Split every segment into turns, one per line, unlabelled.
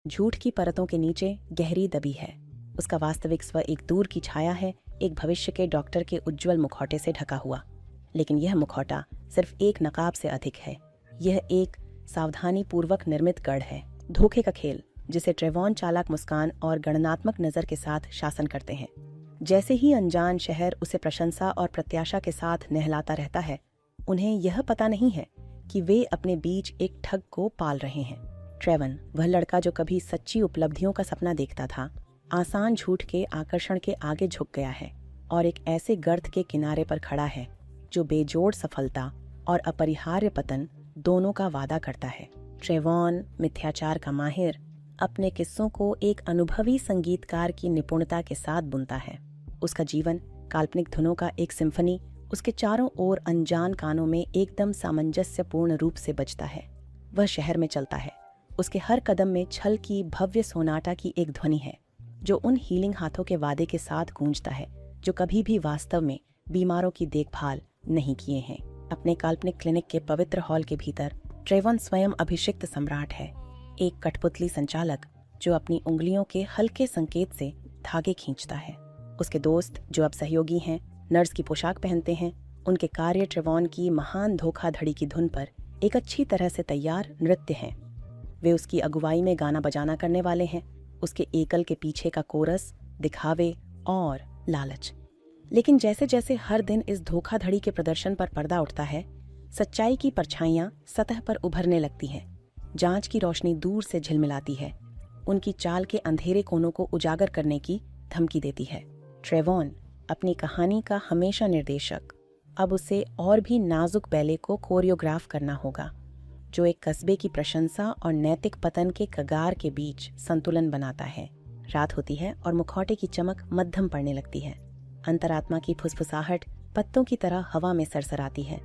झूठ की परतों के नीचे गहरी दबी है। उसका वास्तविक स्व एक दूर की छाया है, एक भविष्य के डॉक्टर के उज्जवल मुखौटे से ढका हुआ। लेकिन यह मुखौटा सिर्फ एक नकाब से अधिक है। यह एक सावधानी पूर्वक निर्मित गढ़ है, धोखे का खेल, जिसे ट्रेवॉन चालाक मुस्कान और गणनात्मक नजर के साथ शासन करते हैं। जैसे ही अनजान शहर उसे प्रशंसा और प्रत्याशा के साथ नहलाता रहता है, उन्हें यह पता नहीं है कि वे अपने बीच एक ठग को पाल रहे हैं। ट्रेवन, वह लड़का जो कभी सच्ची उपलब्धियों का सपना देखता था, आसान झूठ के आकर्षण के आगे झुक गया है और एक ऐसे गर्त के किनारे पर खड़ा है जो बेजोड़ सफलता और अपरिहार्य पतन दोनों का वादा करता है। ट्रेवॉन, मिथ्याचार का माहिर, अपने किस्सों को एक अनुभवी संगीतकार की निपुणता के साथ बुनता है। उसका जीवन काल्पनिक धुनों का एक सिम्फनी उसके चारों ओर अनजान कानों में एकदम सामंजस्यपूर्ण रूप से बजता है। वह शहर में चलता है, उसके हर कदम में छल की भव्य सोनाटा की एक ध्वनि है जो उन हीलिंग हाथों के वादे के साथ गूंजता है जो कभी भी वास्तव में बीमारों की देखभाल नहीं किए हैं। अपने काल्पनिक क्लिनिक के पवित्र हॉल के भीतर ट्रेवन स्वयं अभिषिक्त सम्राट है, एक कठपुतली संचालक जो अपनी उंगलियों के हल्के संकेत से धागे खींचता है। उसके दोस्त, जो अब सहयोगी हैं, नर्स की पोशाक पहनते हैं। उनके कार्य ट्रेवॉन की महान धोखाधड़ी की धुन पर एक अच्छी तरह से तैयार नृत्य हैं। वे उसकी अगुवाई में गाना बजाना करने वाले हैं, उसके एकल के पीछे का कोरस, दिखावे और लालच। लेकिन जैसे जैसे हर दिन इस धोखाधड़ी के प्रदर्शन पर पर्दा उठता है, सच्चाई की परछाइयां सतह पर उभरने लगती हैं। जांच की रोशनी दूर से झिलमिलाती है, उनकी चाल के अंधेरे कोनों को उजागर करने की धमकी देती है। ट्रेवॉन, अपनी कहानी का हमेशा निर्देशक, अब उसे और भी नाजुक बैले को कोरियोग्राफ करना होगा, जो एक कस्बे की प्रशंसा और नैतिक पतन के कगार के बीच संतुलन बनाता है। रात होती है और मुखौटे की चमक मध्यम पड़ने लगती है। अंतरात्मा की फुसफुसाहट पत्तों की तरह हवा में सरसराती है।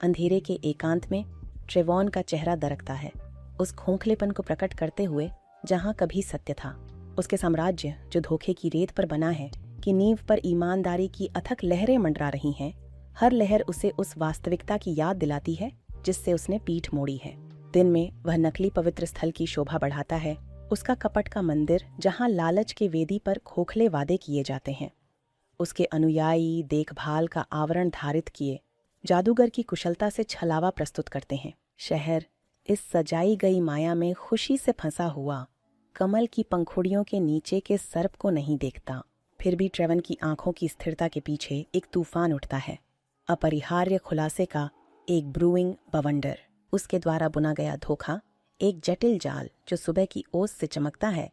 अंधेरे के एकांत में ट्रेवॉन का चेहरा दरकता है, उस खोखलेपन को प्रकट करते हुए जहां कभी सत्य था। उसके साम्राज्य, जो धोखे की रेत पर बना है, की नींव पर ईमानदारी की अथक लहरें मंडरा रही हैं। हर लहर उसे उस वास्तविकता की याद दिलाती है जिससे उसने पीठ मोड़ी है। दिन में वह नकली पवित्र स्थल की शोभा बढ़ाता है, उसका कपट का मंदिर जहां लालच के वेदी पर खोखले वादे किए जाते हैं। उसके अनुयायी देखभाल का आवरण धारित किए जादूगर की कुशलता से छलावा प्रस्तुत करते हैं। शहर इस सजाई गई माया में खुशी से फंसा हुआ कमल की पंखुड़ियों के नीचे के सर्प को नहीं देखता। फिर भी ट्रेवन की आंखों की स्थिरता के पीछे एक तूफान उठता है, अपरिहार्य खुलासे का एक ब्रूइंग बवंडर। उसके द्वारा बुना गया धोखा, एक जटिल जाल जो सुबह की ओस से चमकता है,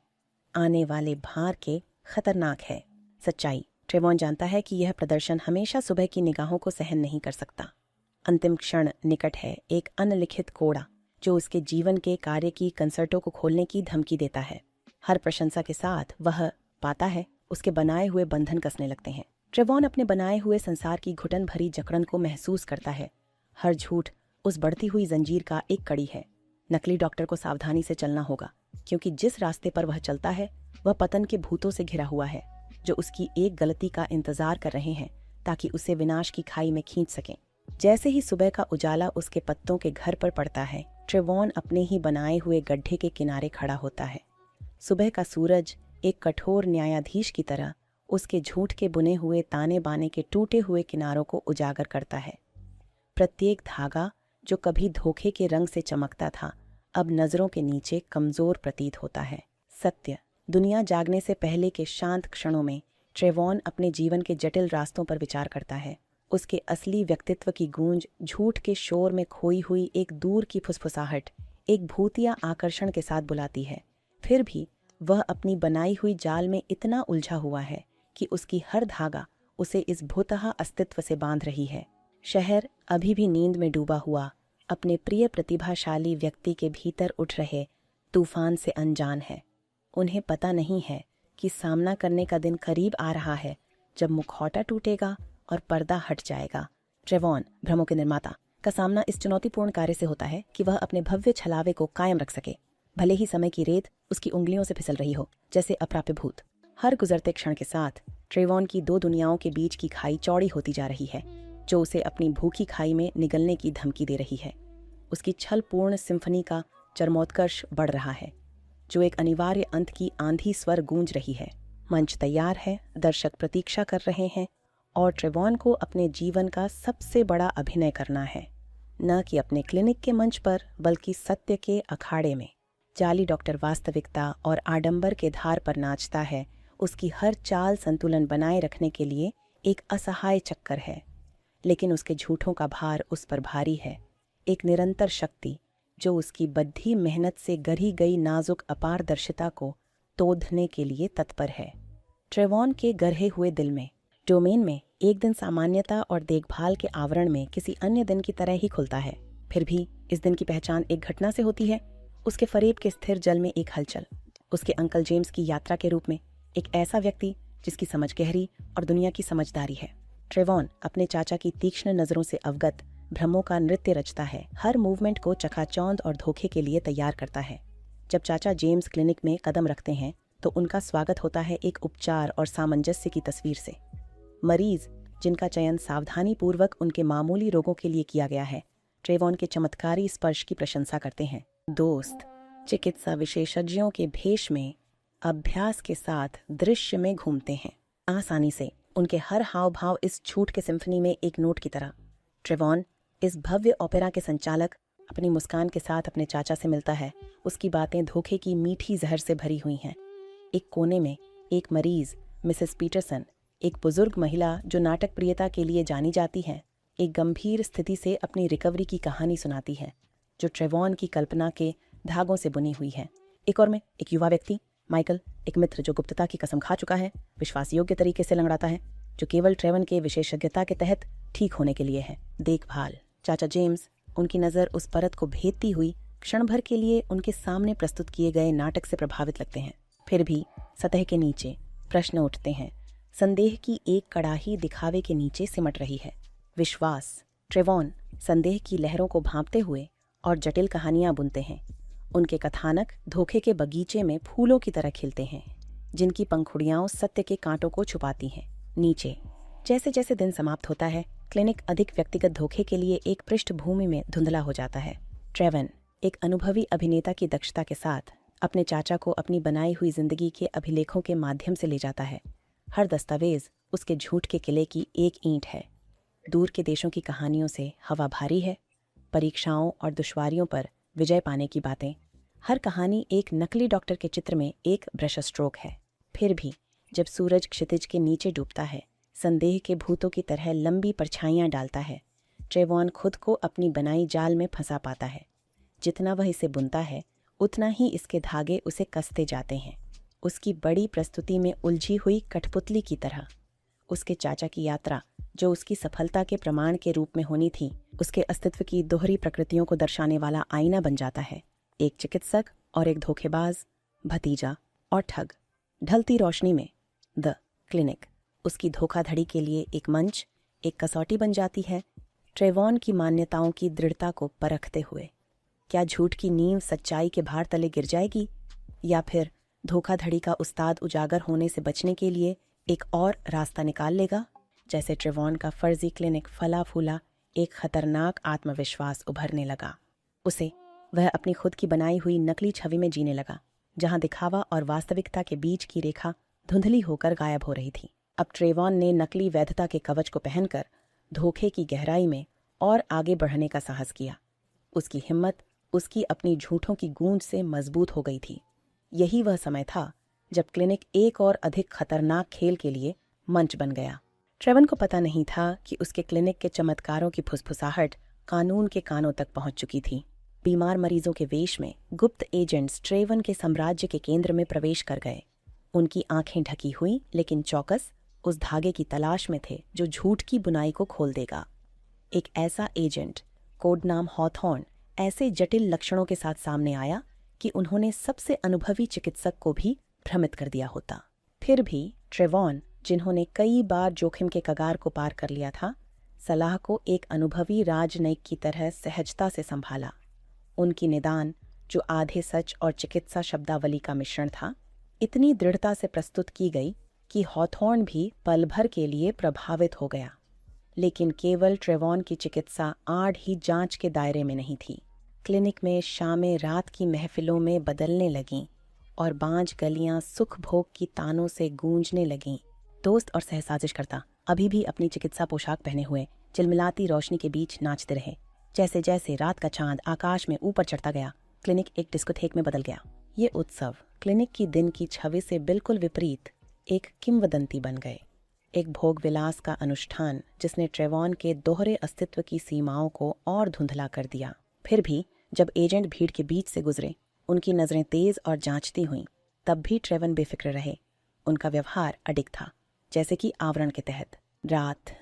आने वाले भार के खतरनाक है। सच्चाई, ट्रेवॉन जानता है कि यह प्रदर्शन हमेशा सुबह की निगाहों को सहन नहीं कर सकता। अंतिम क्षण निकट है, एक अनलिखित कोड़ा जो उसके जीवन के कार्य की कंसर्टों को खोलने की धमकी देता है। हर प्रशंसा के साथ वह पाता है उसके बनाए हुए बंधन कसने लगते हैं। ट्रेवॉन अपने बनाए हुए संसार की घुटन भरी जकड़न को महसूस करता है। हर झूठ उस बढ़ती हुई जंजीर का एक कड़ी है। नकली डॉक्टर को सावधानी से चलना होगा, क्योंकि जिस रास्ते पर वह चलता है वह पतन के भूतों से घिरा हुआ है, जो उसकी एक गलती का इंतजार कर रहे हैं ताकि उसे विनाश की खाई में खींच सकें। जैसे ही सुबह का उजाला उसके पत्तों के घर पर पड़ता है, ट्रेवॉन अपने ही बनाए हुए गड्ढे के किनारे खड़ा होता है। सुबह का सूरज एक कठोर न्यायाधीश की तरह उसके झूठ के बुने हुए ताने बाने के टूटे हुए किनारों को उजागर करता है। प्रत्येक धागा जो कभी धोखे के रंग से चमकता था, अब नजरों के नीचे कमजोर प्रतीत होता है। सत्य, दुनिया जागने से पहले के शांत क्षणों में ट्रेवॉन अपने जीवन के जटिल रास्तों पर विचार करता है। उसके असली व्यक्तित्व की गूंज झूठ के शोर में खोई हुई एक दूर की फुसफुसाहट, एक भूतिया आकर्षण के साथ बुलाती है। फिर भी वह अपनी बनाई हुई जाल में इतना उलझा हुआ है कि उसकी हर धागा उसे इस भूतहा अस्तित्व से बांध रही है। शहर अभी भी नींद में डूबा हुआ अपने प्रिय प्रतिभाशाली व्यक्ति के भीतर उठ रहे तूफान से अनजान है। उन्हें पता नहीं है कि सामना करने का दिन करीब आ रहा है जब मुखौटा टूटेगा और पर्दा हट जाएगा। ट्रेवॉन, भ्रमों के निर्माता, का सामना इस चुनौतीपूर्ण कार्य से होता है कि वह अपने भव्य छलावे को कायम रख सके, भले ही समय की रेत उसकी उंगलियों से फिसल रही हो जैसे अप्राप्य भूत। हर गुजरते क्षण के साथ ट्रेवॉन की दो दुनियाओं के बीच की खाई चौड़ी होती जा रही है, जो उसे अपनी भूखी खाई में निगलने की धमकी दे रही है। उसकी छलपूर्ण सिम्फनी का चरमोत्कर्ष बढ़ रहा है। जो एक अनिवार्य अंत की आंधी स्वर गूंज रही है। मंच तैयार है, दर्शक प्रतीक्षा कर रहे हैं और ट्रेवॉन को अपने जीवन का सबसे बड़ा अभिनय करना है, न कि अपने क्लिनिक के मंच पर बल्कि सत्य के अखाड़े में। जाली डॉक्टर वास्तविकता और आडंबर के धार पर नाचता है। उसकी हर चाल संतुलन बनाए रखने के लिए एक असहाय चक्कर है, लेकिन उसके झूठों का भार उस पर भारी है, एक निरंतर शक्ति जो उसकी बद्धी मेहनत से गढ़ी गई नाजुक अपारदर्शिता को तोड़ने के लिए तत्पर है। ट्रेवॉन के गढ़े हुए दिल में, डोमेन में एक दिन सामान्यता और देखभाल के आवरण में किसी अन्य दिन की तरह ही खुलता है। फिर भी इस दिन की पहचान एक घटना से होती है, उसके फरेब के स्थिर जल में एक हलचल, उसके अंकल जेम्स की यात्रा के रूप में एक ऐसा व्यक्ति जिसकी समझ गहरी और दुनिया की समझदारी है। ट्रेवॉन अपने चाचा की तीक्ष्ण नजरों से अवगत भ्रमों का नृत्य रचता है, हर मूवमेंट को चकाचौंध और धोखे के लिए तैयार करता है। जब चाचा जेम्स क्लिनिक में कदम रखते हैं तो उनका स्वागत होता है एक उपचार और सामंजस्य की तस्वीर से। मरीज जिनका चयन सावधानी पूर्वक उनके मामूली रोगों के लिए किया गया है, ट्रेवॉन के चमत्कारी स्पर्श की प्रशंसा करते हैं। दोस्त चिकित्सा विशेषज्ञों के भेष में अभ्यास के साथ दृश्य में घूमते हैं, आसानी से उनके हर हाव भाव इस छूट के सिम्फनी में एक नोट की तरह। ट्रेवॉन इस भव्य ओपेरा के संचालक अपनी मुस्कान के साथ अपने चाचा से मिलता है। उसकी बातें धोखे की मीठी जहर से भरी हुई हैं। एक कोने में एक मरीज मिसेस पीटरसन, एक बुजुर्ग महिला जो नाटक प्रियता के लिए जानी जाती है, एक गंभीर स्थिति से अपनी रिकवरी की कहानी सुनाती है जो ट्रेवॉन की कल्पना के धागों से बुनी हुई है। एक और में एक युवा व्यक्ति माइकल, एक मित्र जो गुप्तता की कसम खा चुका है, विश्वास योग्य तरीके से लंगड़ाता है, जो केवल ट्रेवॉन के विशेषज्ञता के तहत ठीक होने के लिए है। देखभाल चाचा जेम्स, उनकी नज़र उस परत को भेदती हुई क्षण भर के लिए उनके सामने प्रस्तुत किए गए नाटक से प्रभावित लगते हैं। फिर भी सतह के नीचे प्रश्न उठते हैं। संदेह की एक कड़ाही दिखावे के नीचे सिमट रही है। विश्वास ट्रेवॉन संदेह की लहरों को भांपते हुए और जटिल कहानियां बुनते हैं। उनके कथानक धोखे के बगीचे में फूलों की तरह खिलते हैं, जिनकी पंखुड़ियां सत्य के कांटों को छुपाती हैं। नीचे जैसे जैसे दिन समाप्त होता है, क्लिनिक अधिक व्यक्तिगत धोखे के लिए एक पृष्ठभूमि में धुंधला हो जाता है। ट्रेवॉन एक अनुभवी अभिनेता की दक्षता के साथ अपने चाचा को अपनी बनाई हुई जिंदगी के अभिलेखों के माध्यम से ले जाता है। हर दस्तावेज उसके झूठ के किले की एक ईंट है। दूर के देशों की कहानियों से हवा भारी है, परीक्षाओं और दुश्वारियों पर विजय पाने की बातें। हर कहानी एक नकली डॉक्टर के चित्र में एक ब्रश स्ट्रोक है। फिर भी जब सूरज क्षितिज के नीचे डूबता है, संदेह के भूतों की तरह लंबी परछाइयां डालता है, ट्रेवॉन खुद को अपनी बनाई जाल में फंसा पाता है। जितना वह इसे बुनता है, उतना ही इसके धागे उसे कसते जाते हैं, उसकी बड़ी प्रस्तुति में उलझी हुई कठपुतली की तरह। उसके चाचा की यात्रा, जो उसकी सफलता के प्रमाण के रूप में होनी थी, उसके अस्तित्व की दोहरी प्रकृतियों को दर्शाने वाला आईना बन जाता है। एक चिकित्सक और एक धोखेबाज, भतीजा और ठग। ढलती रोशनी में द क्लिनिक उसकी धोखाधड़ी के लिए एक मंच, एक कसौटी बन जाती है, ट्रेवॉन की मान्यताओं की दृढ़ता को परखते हुए। क्या झूठ की नींव सच्चाई के भार तले गिर जाएगी, या फिर धोखाधड़ी का उस्ताद उजागर होने से बचने के लिए एक और रास्ता निकाल लेगा? जैसे ट्रेवॉन का फर्जी क्लिनिक फला फूला एक खतरनाक आत्मविश्वास उभरने लगा। वह अपनी खुद की बनाई हुई नकली छवि में जीने लगा, जहां दिखावा और वास्तविकता के बीच की रेखा धुंधली होकर गायब हो रही थी। अब ट्रेवॉन ने नकली वैधता के कवच को पहनकर धोखे की गहराई में और आगे बढ़ने का साहस किया। उसकी हिम्मत उसकी अपनी झूठों की गूंज से मजबूत हो गई थी। यही वह समय था जब क्लिनिक एक और अधिक खतरनाक खेल के लिए मंच बन गया। ट्रेवॉन को पता नहीं था कि उसके क्लिनिक के चमत्कारों की फुसफुसाहट कानून के कानों तक पहुंच चुकी थी। बीमार मरीजों के वेश में गुप्त एजेंट्स ट्रेवॉन के साम्राज्य के केंद्र में प्रवेश कर गए। उनकी आंखें ढकी हुई लेकिन चौकस उस धागे की तलाश में थे जो झूठ की बुनाई को खोल देगा। एक ऐसा एजेंट, कोड नाम हॉथॉर्न, ऐसे जटिल लक्षणों के साथ सामने आया कि उन्होंने सबसे अनुभवी चिकित्सक को भी भ्रमित कर दिया होता। फिर भी ट्रेवॉन, जिन्होंने कई बार जोखिम के कगार को पार कर लिया था, सलाह को एक अनुभवी राजनयिक की तरह सहजता से संभाला। उनकी निदान, जो आधे सच और चिकित्सा शब्दावली का मिश्रण था, इतनी दृढ़ता से प्रस्तुत की गई कि हॉथॉर्न भी पल भर के लिए प्रभावित हो गया। लेकिन केवल ट्रेवॉन की चिकित्सा आड़ ही जांच के दायरे में नहीं थी। क्लिनिक में शामें रात की महफिलों में बदलने लगीं और बांझ गलियां सुख भोग की तानों से गूंजने लगीं। दोस्त और सहसाजिशकर्ता अभी भी अपनी चिकित्सा पोशाक पहने हुए चिलमिलाती रोशनी के बीच नाचते रहे। जैसे जैसे रात का चांद आकाश में ऊपर चढ़ता गया, क्लिनिक एक डिस्कोथेक में बदल गया। ये उत्सव क्लिनिक की दिन की छवि से बिल्कुल विपरीत एक किंवदंती बन गए, एक भोग विलास का अनुष्ठान जिसने ट्रेवॉन के दोहरे अस्तित्व की सीमाओं को और धुंधला कर दिया। फिर भी जब एजेंट भीड़ के बीच से गुजरे, उनकी नजरें तेज और जांचती हुईं, तब भी ट्रेवन बेफिक्र रहे। उनका व्यवहार अडिग था, जैसे कि आवरण के तहत। रात,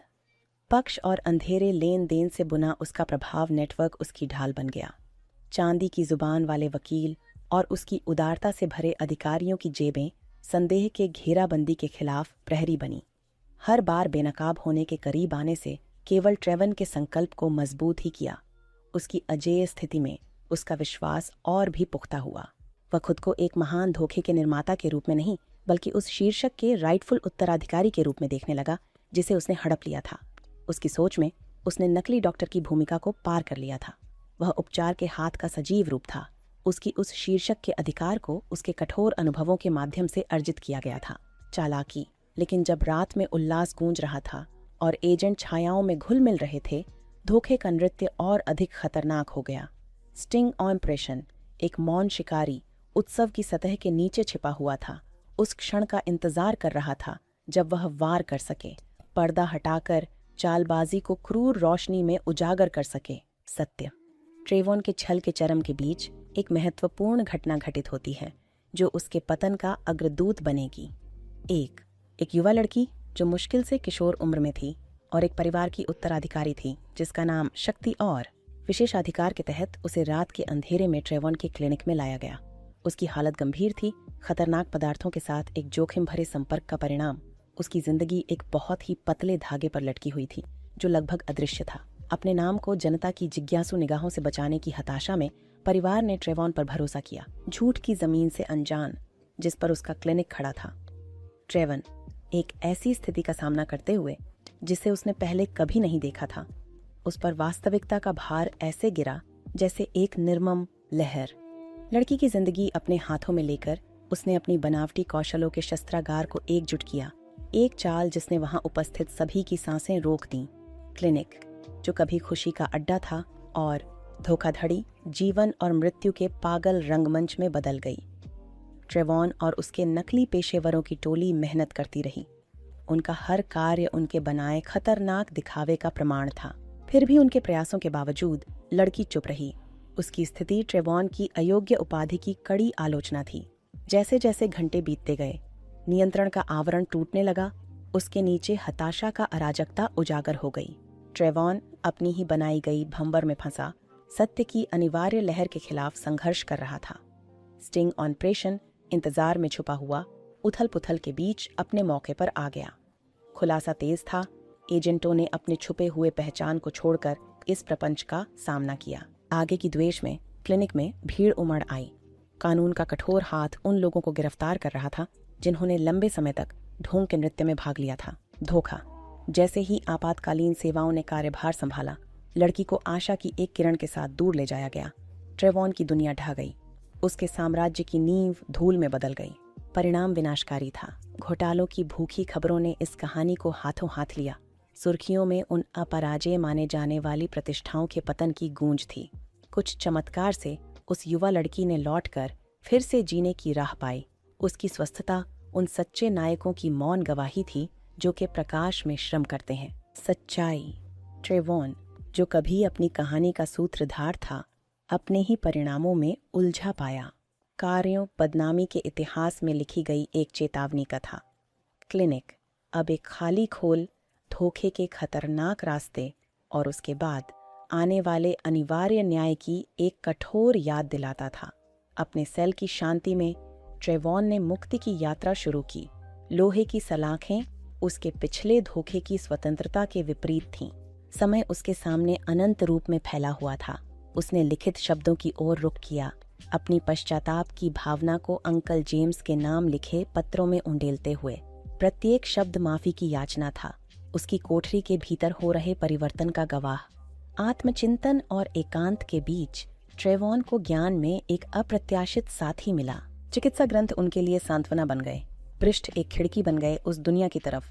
पक्ष और अंधेरे लेन देन से बुना उसका प्रभाव नेटवर्क उसकी ढाल बन गया। चांदी की जुबान वाले वकील और उसकी उदारता से भरे अधिकारियों की जेबें संदेह के घेराबंदी के खिलाफ प्रहरी बनी। हर बार बेनकाब होने के करीब आने से केवल ट्रेवन के संकल्प को मजबूत ही किया। उसकी अजेय स्थिति में उसका विश्वास और भी पुख्ता हुआ। वह खुद को एक महान धोखे के निर्माता के रूप में नहीं, बल्कि उस शीर्षक के राइटफुल उत्तराधिकारी के रूप में देखने लगा जिसे उसने हड़प लिया था। उसकी सोच में उसने नकली डॉक्टर की भूमिका को पार कर लिया था। वह उपचार के हाथ का सजीव रूप था। उसकी उस शीर्षक के अधिकार को उसके कठोर अनुभवों के माध्यम से अर्जित किया गया था। चालाकी। लेकिन जब रात में उल्लास गूंज रहा था और एजेंट छायाओं में घुल मिल रहे थे, धोखे का नृत्य और अधिक खतरनाक हो गया। स्टिंग ऑपरेशन एक मौन शिकारी उत्सव की सतह के नीचे छिपा हुआ था। उस क्षण का इंतजार कर रहा था जब वह वार कर सके, पर्दा हटाकर चालबाजी को क्रूर रोशनी में उजागर कर सके। सत्य। ट्रेवॉन के छल के चरम के बीच एक महत्वपूर्ण घटना घटित होती है जो उसके पतन का अग्रदूत बनेगी। एक युवा लड़की जो मुश्किल से किशोर उम्र में थी और एक परिवार की उत्तराधिकारी थी जिसका नाम शक्ति, और विशेषाधिकार के तहत उसे रात के अंधेरे में ट्रेवॉन के क्लिनिक में लाया गया। उसकी हालत गंभीर थी। खतरनाक पदार्थों के साथ एक जोखिम भरे संपर्क का परिणाम। उसकी जिंदगी एक बहुत ही पतले धागे पर लटकी हुई थी जो लगभग अदृश्य था। अपने नाम को जनता की जिज्ञासु निगाहों से बचाने की हताशा में परिवार ने ट्रेवॉन पर भरोसा किया, झूठ की जमीन से अनजान जिस पर उसका क्लिनिक खड़ा था। ट्रेवन एक ऐसी स्थिति का सामना करते हुए जिसे उसने पहले कभी नहीं देखा था। उस पर वास्तविकता का भार ऐसे गिरा जैसे एक निर्मम लहर। लड़की की जिंदगी अपने हाथों में लेकर उसने अपनी बनावटी कौशलों के शस्त्रागार को एकजुट किया। एक चाल जिसने वहां उपस्थित सभी की सांसें रोक दी। क्लिनिक जो कभी खुशी का अड्डा था और धोखाधड़ी, जीवन और मृत्यु के पागल रंगमंच में बदल गई। ट्रेवॉन और उसके नकली पेशेवरों की टोली मेहनत करती रही। उनका हर कार्य उनके बनाए खतरनाक दिखावे का प्रमाण था। फिर भी उनके प्रयासों के बावजूद लड़की चुप रही। उसकी स्थिति ट्रेवॉन की अयोग्य उपाधि की कड़ी आलोचना थी। जैसे जैसे घंटे बीतते गए, नियंत्रण का आवरण टूटने लगा। उसके नीचे हताशा का अराजकता उजागर हो गई। ट्रेवॉन अपनी ही बनाई गई भंवर में फंसा सत्य की अनिवार्य लहर के खिलाफ संघर्ष कर रहा था। स्टिंग ऑपरेशन इंतजार में छुपा हुआ उथल पुथल के बीच अपने मौके पर आ गया। खुलासा तेज था। एजेंटों ने अपने छुपे हुए पहचान को छोड़कर इस प्रपंच का सामना किया। आगे की द्वेष में क्लिनिक में भीड़ उमड़ आई। कानून का कठोर हाथ उन लोगों को गिरफ्तार कर रहा था जिन्होंने लंबे समय तक ढोंग के नृत्य में भाग लिया था। धोखा। जैसे ही आपातकालीन सेवाओं ने कार्यभार संभाला, लड़की को आशा की एक किरण के साथ दूर ले जाया गया। ट्रेवॉन की दुनिया ढह गई। उसके साम्राज्य की नींव धूल में बदल गई। परिणाम विनाशकारी था। घोटालों की भूखी खबरों ने इस कहानी को हाथों हाथ लिया। सुर्खियों में उन अपराजेय माने जाने वाली प्रतिष्ठाओं के पतन की गूंज थी। कुछ चमत्कार से उस युवा लड़की ने लौटकर फिर से जीने की राह पाई। उसकी स्वस्थता उन सच्चे नायकों की मौन गवाही थी जो कि प्रकाश में श्रम करते हैं। सच्चाई। ट्रेवॉन जो कभी अपनी कहानी का सूत्रधार था, अपने ही परिणामों में उलझा पाया। कार्यों बदनामी के इतिहास में लिखी गई एक चेतावनी का था। क्लिनिक अब एक खाली खोल, धोखे के खतरनाक रास्ते और उसके बाद आने वाले अनिवार्य न्याय की एक कठोर याद दिलाता था। अपने सेल की शांति में ट्रेवॉन ने मुक्ति की यात्रा शुरू की। लोहे की सलाखें उसके पिछले धोखे की स्वतंत्रता के विपरीत थीं। समय उसके सामने अनंत रूप में फैला हुआ था। उसने लिखित शब्दों की ओर रुख किया, अपनी पश्चाताप की भावना को अंकल जेम्स के नाम लिखे पत्रों में उंडेलते हुए। प्रत्येक शब्द माफी की याचना था, उसकी कोठरी के भीतर हो रहे परिवर्तन का गवाह। आत्मचिंतन और एकांत के बीच ट्रेवॉन को ज्ञान में एक अप्रत्याशित साथी मिला। चिकित्सा ग्रंथ उनके लिए सांत्वना बन गए, पृष्ठ एक खिड़की बन गए उस दुनिया की तरफ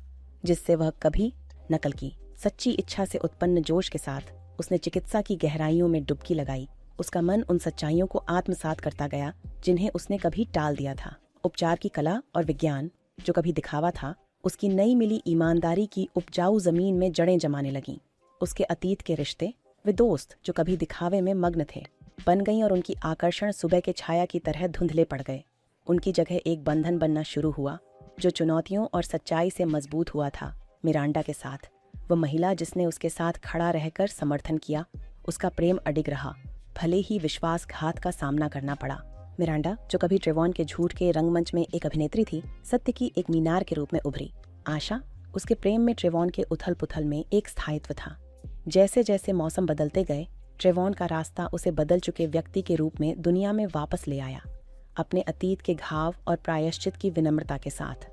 जिससे वह कभी नकल की। सच्ची इच्छा से उत्पन्न जोश के साथ उसने चिकित्सा की गहराइयों में डुबकी लगाई। उसका मन उन सच्चाइयों को आत्मसात करता गया जिन्हें उसने कभी टाल दिया था। उपचार की कला और विज्ञान जो कभी दिखावा था, उसकी नई मिली ईमानदारी की उपजाऊ जमीन में जड़ें जमाने लगीं। उसके अतीत के रिश्ते, वे दोस्त जो कभी दिखावे में मग्न थे, बन गईं और उनकी आकर्षण सुबह के छाया की तरह धुंधले पड़ गए। उनकी जगह एक बंधन बनना शुरू हुआ जो चुनौतियों और सच्चाई से मजबूत हुआ था। मिरांडा के साथ वह महिला जिसने उसके साथ खड़ा रहकर समर्थन किया, उसका प्रेम अडिग रहा, भले ही विश्वासघात का सामना करना पड़ा। मिरांडा जो कभी ट्रेवॉन के झूठ के रंगमंच में एक अभिनेत्री थी, सत्य की एक मीनार के रूप में उभरी। आशा, उसके प्रेम में ट्रेवॉन के उथल पुथल में एक स्थायित्व था। जैसे जैसे मौसम बदलते गए, ट्रेवॉन का रास्ता उसे बदल चुके व्यक्ति के रूप में दुनिया में वापस ले आया, अपने अतीत के घाव और प्रायश्चित की विनम्रता के साथ।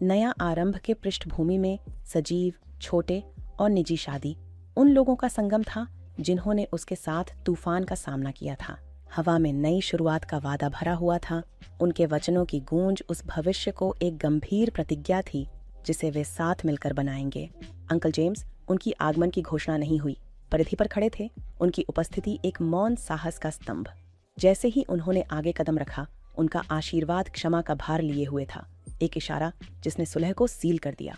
नया आरंभ के पृष्ठभूमि में सजीव, छोटे और निजी शादी उन लोगों का संगम था जिन्होंने उसके साथ तूफान का सामना किया था। हवा में नई शुरुआत का वादा भरा हुआ था। उनके वचनों की गूंज उस भविष्य को एक गंभीर प्रतिज्ञा थी जिसे वे साथ मिलकर बनाएंगे। अंकल जेम्स, उनकी आगमन की घोषणा नहीं हुई, परिधि पर खड़े थे, उनकी उपस्थिति एक मौन साहस का स्तंभ। जैसे ही उन्होंने आगे कदम रखा, उनका आशीर्वाद क्षमा का भार लिए हुए था, एक इशारा जिसने सुलह को सील कर दिया।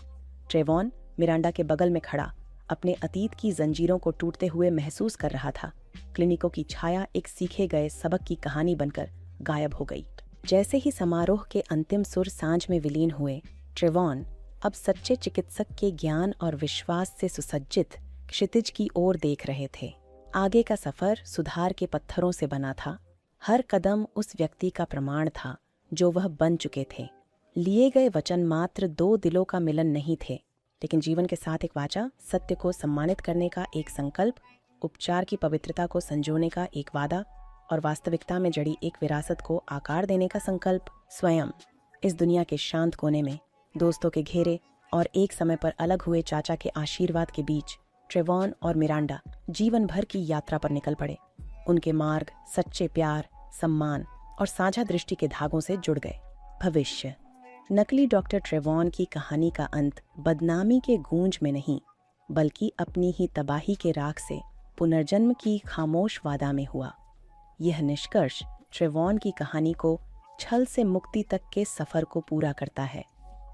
ट्रेवॉन मिरांडा के बगल में खड़ा अपने अतीत की जंजीरों को टूटते हुए महसूस कर रहा था। क्लिनिकों की छाया एक सीखे गए सबक की कहानी बनकर गायब हो गई। जैसे ही समारोह के अंतिम सुर सांझ में विलीन हुए, ट्रेवॉन अब सच्चे चिकित्सक के ज्ञान और विश्वास से सुसज्जित क्षितिज की ओर देख रहे थे। आगे का सफर सुधार के पत्थरों से बना था। हर कदम उस व्यक्ति का प्रमाण था जो वह बन चुके थे। लिए गए वचन मात्र दो दिलों का मिलन नहीं थे, लेकिन जीवन के साथ एक वाचा, सत्य को सम्मानित करने का एक संकल्प, उपचार की पवित्रता को संजोने का एक वादा और वास्तविकता में जड़ी एक विरासत को आकार देने का संकल्प। स्वयं इस दुनिया के शांत कोने में दोस्तों के घेरे और एक समय पर अलग हुए चाचा के आशीर्वाद के बीच ट्रेवॉन और मिरांडा जीवन भर की यात्रा पर निकल पड़े। उनके मार्ग सच्चे प्यार, सम्मान और साझा दृष्टि के धागों से जुड़ गए। भविष्य नकली डॉक्टर ट्रेवॉन की कहानी का अंत बदनामी के गूंज में नहीं, बल्कि अपनी ही तबाही के राख से पुनर्जन्म की खामोश वादा में हुआ। यह निष्कर्ष ट्रेवॉन की कहानी को छल से मुक्ति तक के सफर को पूरा करता है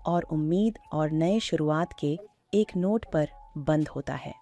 और उम्मीद और नए शुरुआत के एक नोट पर बंद होता है।